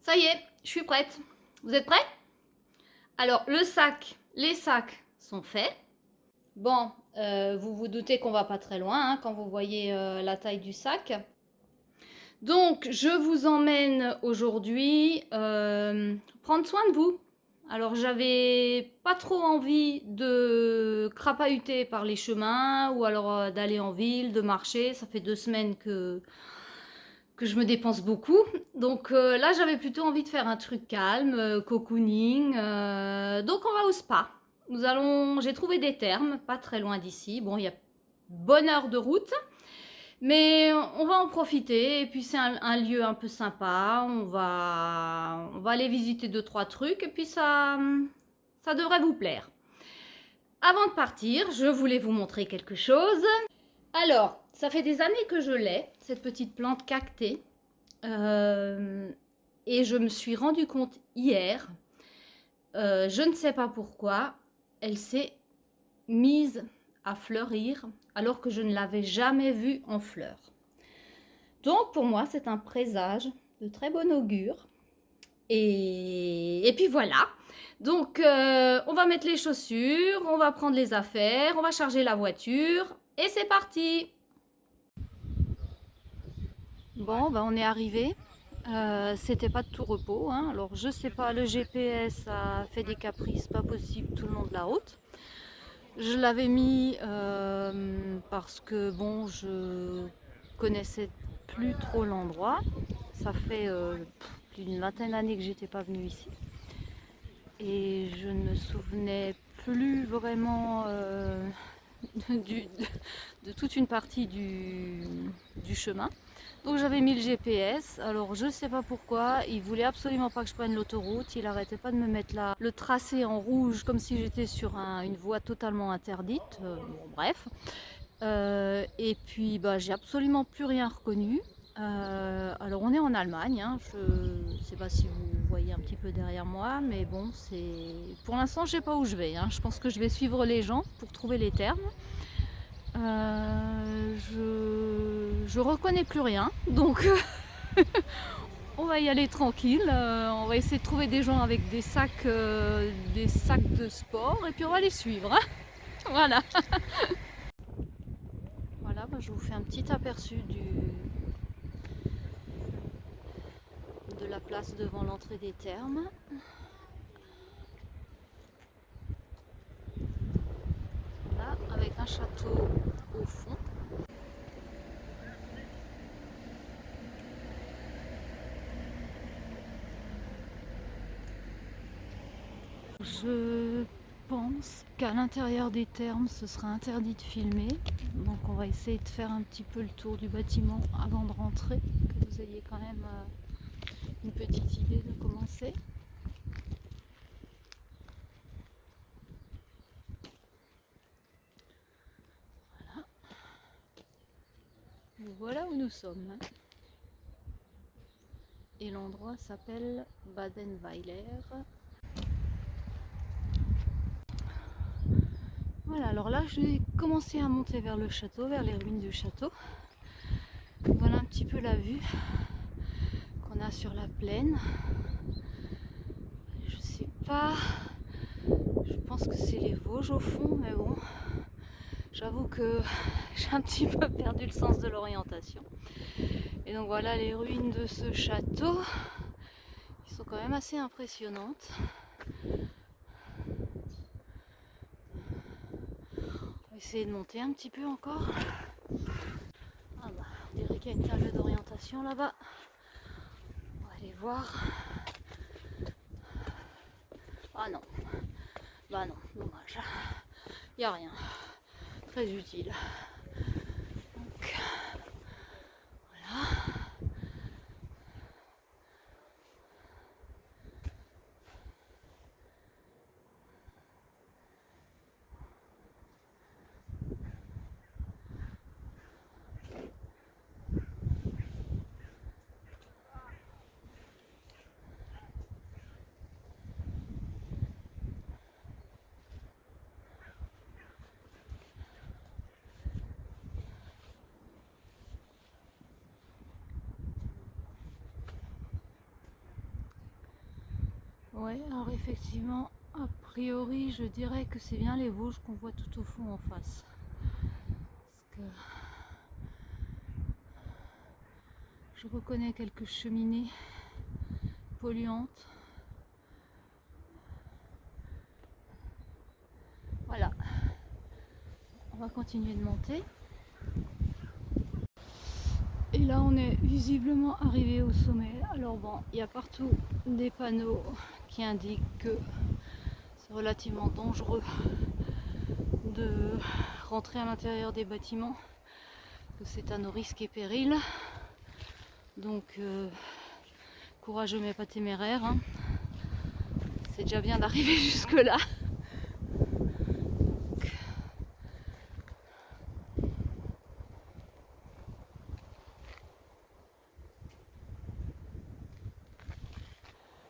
Ça y est, je suis prête. Vous êtes prêts? Alors, les sacs sont faits. Bon, vous vous doutez qu'on va pas très loin hein, quand vous voyez la taille du sac. Donc, je vous emmène aujourd'hui prendre soin de vous. Alors, j'avais pas trop envie de crapahuter par les chemins ou alors d'aller en ville, de marcher. Ça fait 2 semaines que je me dépense beaucoup. Donc là, j'avais plutôt envie de faire un truc calme, cocooning. Donc on va au spa. J'ai trouvé des thermes, pas très loin d'ici. Bon, il y a bonne heure de route, mais on va en profiter. Et puis c'est un lieu un peu sympa. On va aller visiter 2, 3 trucs. Et puis ça devrait vous plaire. Avant de partir, je voulais vous montrer quelque chose. Alors, ça fait des années que je l'ai, cette petite plante cactée. Et je me suis rendu compte hier, je ne sais pas pourquoi, elle s'est mise à fleurir alors que je ne l'avais jamais vue en fleurs. Donc pour moi, c'est un présage de très bon augure. Et puis voilà. Donc on va mettre les chaussures, on va prendre les affaires, on va charger la voiture et c'est parti. Bon, ben on est arrivé. C'était pas de tout repos, hein. Alors je sais pas, le GPS a fait des caprices pas possibles tout le long de la route. Je l'avais mis parce que bon, je connaissais plus trop l'endroit. Ça fait plus d'une vingtaine d'années que j'étais pas venue ici et je ne me souvenais plus vraiment de, de toute une partie du chemin. Donc j'avais mis le GPS, alors je sais pas pourquoi, il voulait absolument pas que je prenne l'autoroute, il arrêtait pas de me mettre là le tracé en rouge comme si j'étais sur une voie totalement interdite, bon, bref. Et puis bah, j'ai absolument plus rien reconnu. Alors on est en Allemagne, hein. Je sais pas si vous voyez un petit peu derrière moi, mais bon, pour l'instant je sais pas où je vais, hein. Je pense que je vais suivre les gens pour trouver les termes. Je reconnais plus rien, donc on va y aller tranquille. On va essayer de trouver des gens avec des sacs de sport et puis on va les suivre, hein. Voilà. Voilà, bah, je vous fais un petit aperçu de la place devant l'entrée des thermes. Voilà, avec un château au fond. Je pense qu'à l'intérieur des thermes, ce sera interdit de filmer. Donc on va essayer de faire un petit peu le tour du bâtiment avant de rentrer, que vous ayez quand même une petite idée de comment c'est. Voilà. Voilà où nous sommes. Et l'endroit s'appelle Badenweiler. Voilà, alors là je vais commencer à monter vers le château, vers les ruines du château. Voilà un petit peu la vue qu'on a sur la plaine. Je sais pas, je pense que c'est les Vosges au fond, mais bon, j'avoue que j'ai un petit peu perdu le sens de l'orientation. Et donc voilà les ruines de ce château, qui sont quand même assez impressionnantes. On va essayer de monter un petit peu encore. Ah bah, on dirait qu'il y a une table d'orientation là-bas. On va aller voir. Ah non, bah non, dommage. Il n'y a rien. Très utile. Donc, voilà. Ouais, alors effectivement, a priori, je dirais que c'est bien les Vosges qu'on voit tout au fond en face. Parce que je reconnais quelques cheminées polluantes. Voilà, on va continuer de monter. Et là, on est visiblement arrivé au sommet. Alors bon, il y a partout des panneaux qui indiquent que c'est relativement dangereux de rentrer à l'intérieur des bâtiments, que c'est à nos risques et périls. Donc, courageux mais pas téméraire. Hein. C'est déjà bien d'arriver jusque là.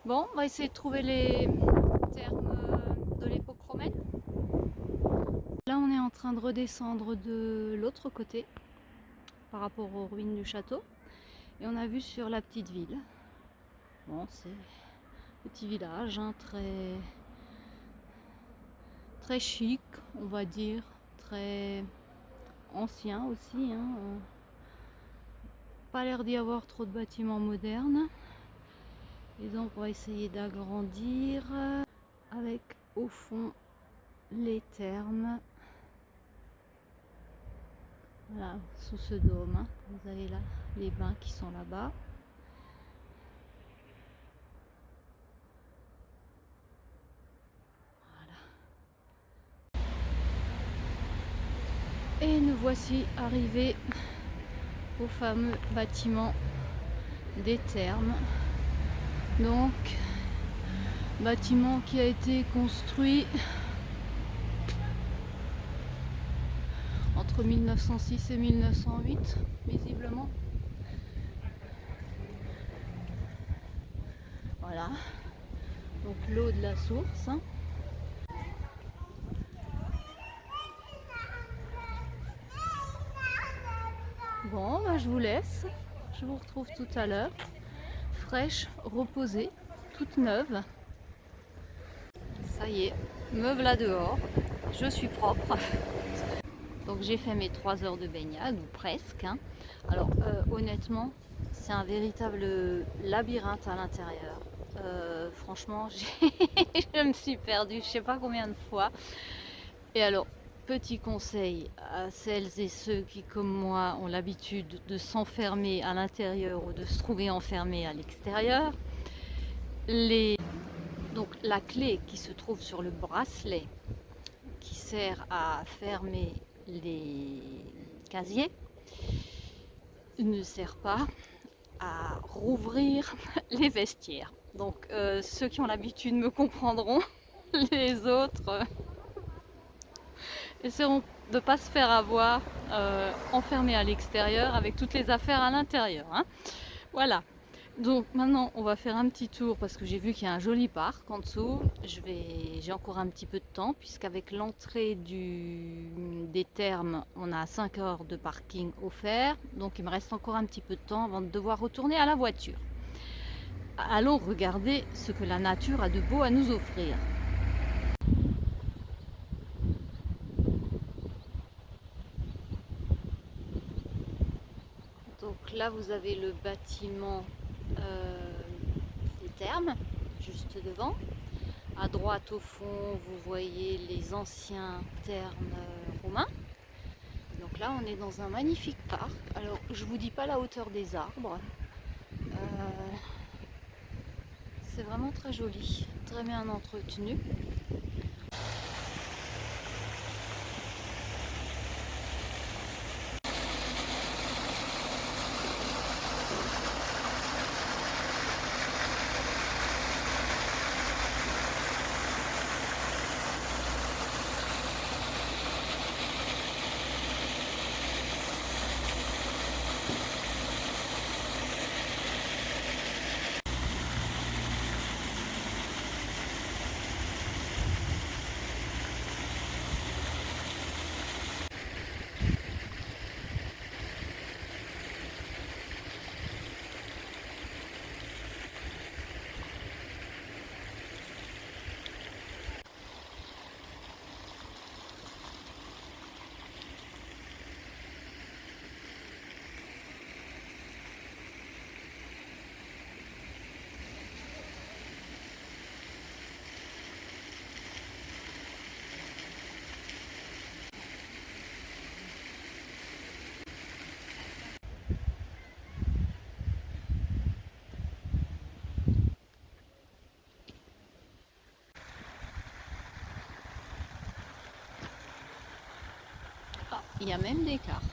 Bon, on va essayer de trouver les termes de l'époque romaine. Là, on est en train de redescendre de l'autre côté par rapport aux ruines du château. Et on a vu sur la petite ville. Bon, c'est un petit village, hein, très chic, on va dire, très ancien aussi. Hein, pas l'air d'y avoir trop de bâtiments modernes. Et donc on va essayer d'agrandir avec au fond les thermes. Voilà, sous ce dôme, hein. Vous avez là les bains qui sont là-bas. Voilà. Et nous voici arrivés au fameux bâtiment des thermes. Donc, bâtiment qui a été construit entre 1906 et 1908, visiblement. Voilà. Donc l'eau de la source. Hein. Bon, bah, je vous laisse. Je vous retrouve tout à l'heure. Fraîche, reposée, toute neuve. Ça y est, me voilà dehors. Je suis propre. Donc j'ai fait mes 3 heures de baignade, ou presque. Hein. Alors honnêtement, c'est un véritable labyrinthe à l'intérieur. Franchement, je me suis perdue je sais pas combien de fois. Et alors, petit conseil à celles et ceux qui, comme moi, ont l'habitude de s'enfermer à l'intérieur ou de se trouver enfermés à l'extérieur. Donc la clé qui se trouve sur le bracelet qui sert à fermer les casiers ne sert pas à rouvrir les vestiaires. Donc ceux qui ont l'habitude me comprendront, les autres essaieront de ne pas se faire avoir enfermés à l'extérieur avec toutes les affaires à l'intérieur. Hein. Voilà. Donc maintenant on va faire un petit tour parce que j'ai vu qu'il y a un joli parc en dessous. J'ai encore un petit peu de temps puisqu'avec l'entrée des thermes on a 5 heures de parking offert. Donc il me reste encore un petit peu de temps avant de devoir retourner à la voiture. Allons regarder ce que la nature a de beau à nous offrir. Donc là vous avez le bâtiment des thermes juste devant. À droite au fond vous voyez les anciens thermes romains. Donc là on est dans un magnifique parc. Alors je vous dis pas la hauteur des arbres. C'est vraiment très joli, très bien entretenu. il y a même des cartes.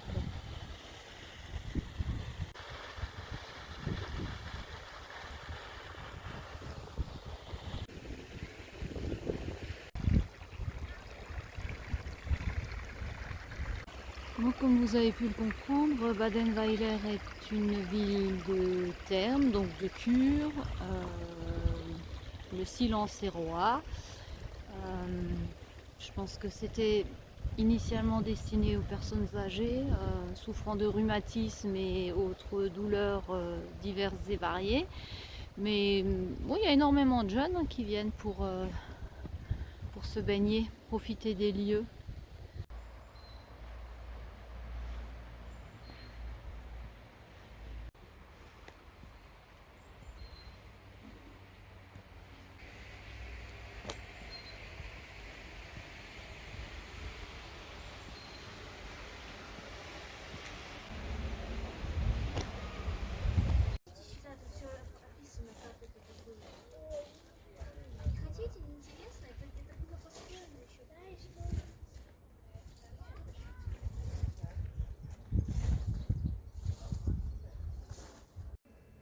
Donc, comme vous avez pu le comprendre, Badenweiler est une ville de thermes, donc de cure. Le silence est roi. Je pense que c'était initialement destiné aux personnes âgées souffrant de rhumatisme et autres douleurs diverses et variées. Mais bon, il y a énormément de jeunes qui viennent pour se baigner, profiter des lieux.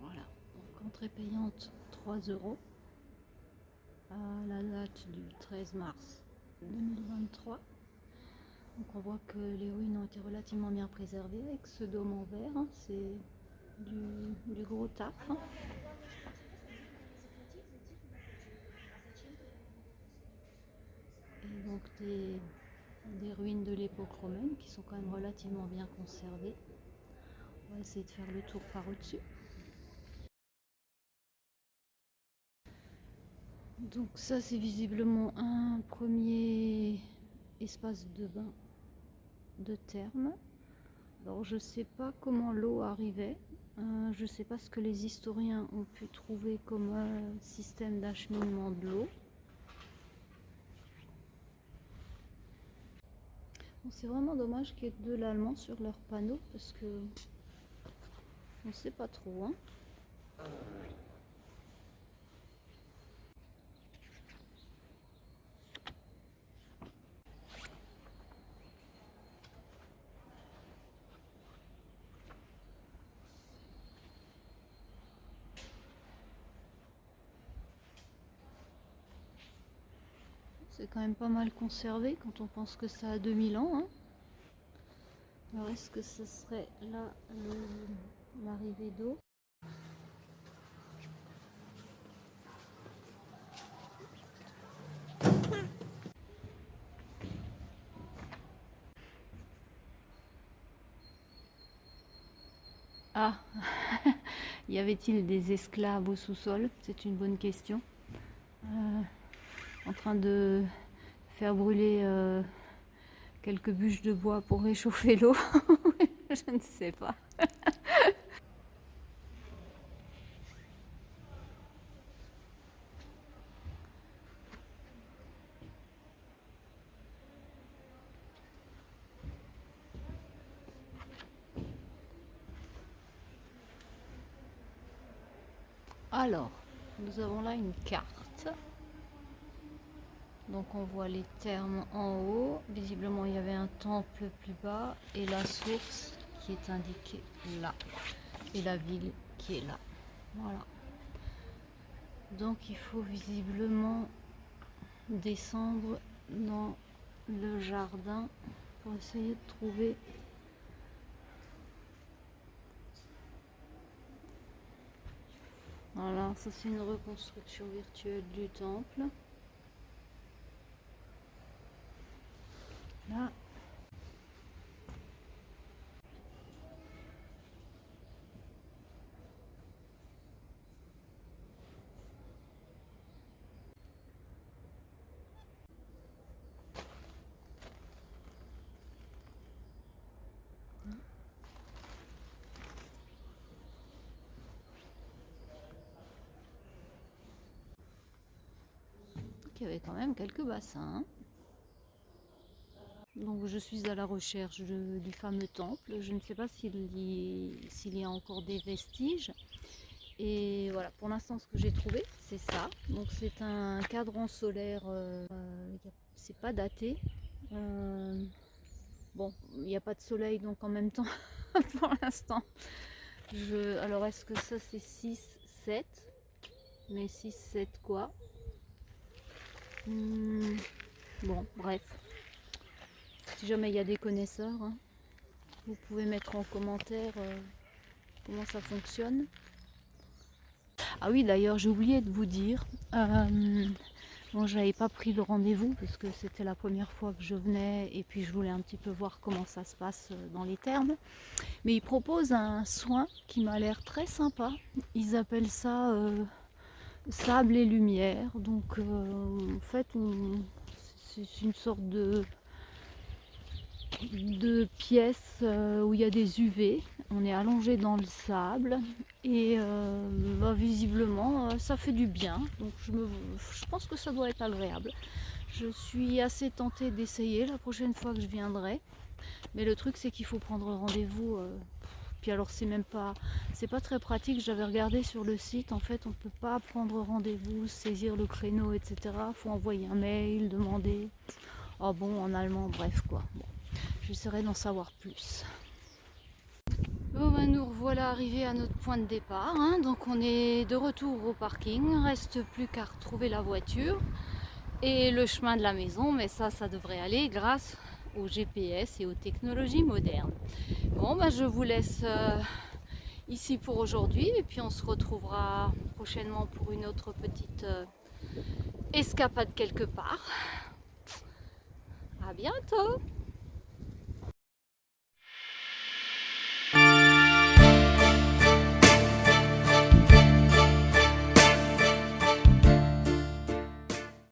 Voilà, donc entrée payante 3 € à la date du 13 mars 2023. Donc on voit que les ruines ont été relativement bien préservées avec ce dôme en verre, hein, c'est du gros taf. Hein. Et donc des ruines de l'époque romaine qui sont quand même relativement bien conservées. On va essayer de faire le tour par au-dessus. Donc ça c'est visiblement un premier espace de bain de thermes. Alors je sais pas comment l'eau arrivait, je sais pas ce que les historiens ont pu trouver comme système d'acheminement de l'eau. Bon, c'est vraiment dommage qu'il y ait de l'allemand sur leur panneau parce que on sait pas trop. Hein. C'est quand même pas mal conservé quand on pense que ça a 2000 ans. Hein. Alors est-ce que ce serait là l'arrivée d'eau? Ah, y avait-il des esclaves au sous-sol? C'est une bonne question. En train de faire brûler quelques bûches de bois pour réchauffer l'eau. Je ne sais pas. Alors, nous avons là une carte. Donc on voit les thermes en haut. Visiblement il y avait un temple plus bas et la source qui est indiquée là. Et la ville qui est là. Voilà. Donc il faut visiblement descendre dans le jardin pour essayer de trouver. Voilà, ça c'est une reconstruction virtuelle du temple. Là. Il y avait quand même quelques bassins. Hein. Donc je suis à la recherche du fameux temple. Je ne sais pas s'il y a encore des vestiges. Et voilà, pour l'instant ce que j'ai trouvé, c'est ça. Donc c'est un cadran solaire, c'est pas daté. Bon, il n'y a pas de soleil donc en même temps pour l'instant. Alors est-ce que ça c'est 6, 7? Mais 6, 7 quoi? Bon, bref. Si jamais il y a des connaisseurs, hein, vous pouvez mettre en commentaire comment ça fonctionne. Ah oui, d'ailleurs, j'ai oublié de vous dire. Bon, j'avais pas pris le rendez-vous parce que c'était la première fois que je venais et puis je voulais un petit peu voir comment ça se passe dans les thermes. Mais ils proposent un soin qui m'a l'air très sympa. Ils appellent ça sable et lumière. Donc, en fait, c'est une sorte de pièces où il y a des UV. On est allongé dans le sable et visiblement ça fait du bien. Donc je pense que ça doit être agréable. Je suis assez tentée d'essayer la prochaine fois que je viendrai. Mais le truc c'est qu'il faut prendre rendez-vous. Puis alors c'est pas très pratique. J'avais regardé sur le site. En fait on peut pas prendre rendez-vous, saisir le créneau, etc. Faut envoyer un mail, demander. Oh bon, en allemand, bref quoi. Bon. J'essaierai d'en savoir plus. Bon ben nous revoilà arrivés à notre point de départ, hein. Donc on est de retour au parking, reste plus qu'à retrouver la voiture et le chemin de la maison, mais ça devrait aller grâce au GPS et aux technologies modernes. Bon ben je vous laisse ici pour aujourd'hui et puis on se retrouvera prochainement pour une autre petite escapade quelque part. À bientôt!